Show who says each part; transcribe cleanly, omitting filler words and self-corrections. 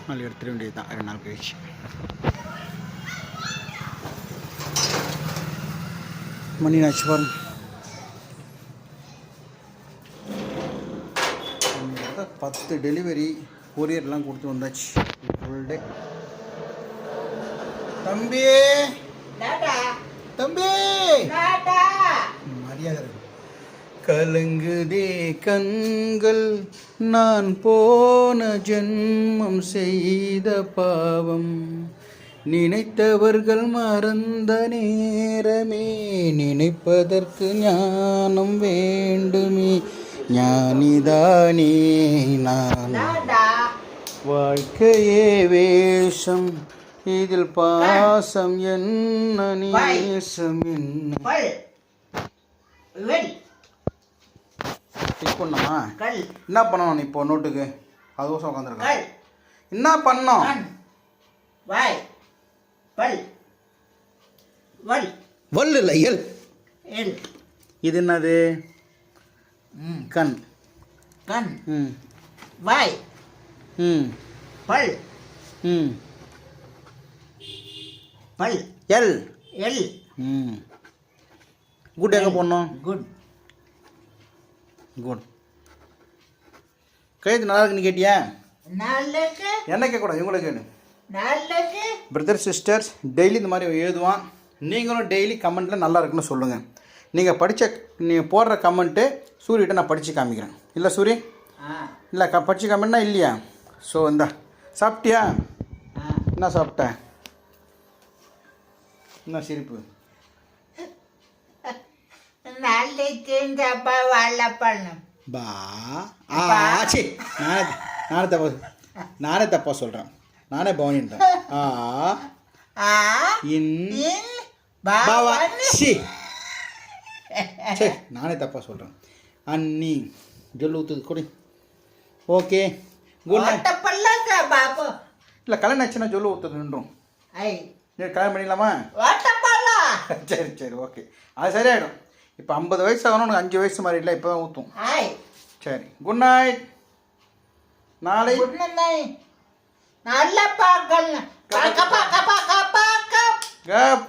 Speaker 1: நாளைக்கு எடுத்துட வேண்டியது தான் 2 நாள் கழிச்சு. மணி ஆச்சு பாருங்க. 10 டெலிவரி கொரியர்லாம் கொடுத்து வந்தாச்சு. Full day. தம்பி தம்பி மரியாதை கலங்குதே கண்கள் நான் போன ஜென்மம் செய்த பாவம் நினைத்தவர்கள் மறந்த நேரமே நினைப்பதற்கு ஞானம் வேண்டுமே ஞானிதானே நான் வாழ்க்கையே வேஷம் இதில் பாசம் என்ன நேசம் என்ன டிக் பண்ணமா என்ன பண்ணணும் இப்போ நோட்டுக்கு அதுவும் உட்காந்துருக்கேன் என்ன பண்ணோம் வல் இல்லை எல் இது என்னது கண்
Speaker 2: கண்
Speaker 1: ம்
Speaker 2: வாய்
Speaker 1: ம்
Speaker 2: பல்
Speaker 1: ம்
Speaker 2: பல்
Speaker 1: எல்
Speaker 2: எல்
Speaker 1: ம் குட் எங்கே போடணும்
Speaker 2: குட்
Speaker 1: குட் கைது நல்லா இருக்குன்னு கேட்டியா
Speaker 2: நாளைக்கு
Speaker 1: என்ன கேட்கக்கூடாது இவங்கள கேளு
Speaker 2: நாளைக்கு
Speaker 1: பிரதர் சிஸ்டர்ஸ் டெய்லி இந்த மாதிரி எழுதுவான் நீங்களும் டெய்லி கமெண்ட்டில் நல்லா இருக்குன்னு சொல்லுங்கள் நீங்கள் போடுற கமெண்ட்டு சூரியகிட்ட நான் படித்து காமிக்கிறேன் இல்லை சூரி இல்லை படித்து காமின்னா இல்லையா ஸோ இந்தா சாப்பிட்டியா என்ன சாப்பிட்டேன் என்ன சிரிப்பு
Speaker 2: நாளைக்கு இந்த அப்பா வாழைப்பழம்
Speaker 1: பா ஆச்சி நானே தப்பா சொல்கிறேன் நானே பவனின்றேன் பாவா சி சரி நானே தப்பா சொல்கிறேன் அண்ணி ஜொல்லு ஊற்றுது கொடி ஓகே குட் நைட்
Speaker 2: பாபு
Speaker 1: இல்லை கல்யாணம் ஆச்சுன்னா ஜொல்லு ஊற்றுது நின்றோம் கல்யாணம் பண்ணிக்கலாமா சரி சரி ஓகே அது சரியாயிடும் இப்போ 50 வயசு ஆகணும் உனக்கு 5 வயசு மாதிரி இல்லை இப்போ தான் ஊற்றும் சரி குட் நைட் நாளை
Speaker 2: நல்லா பார்க்கணும்
Speaker 1: கப்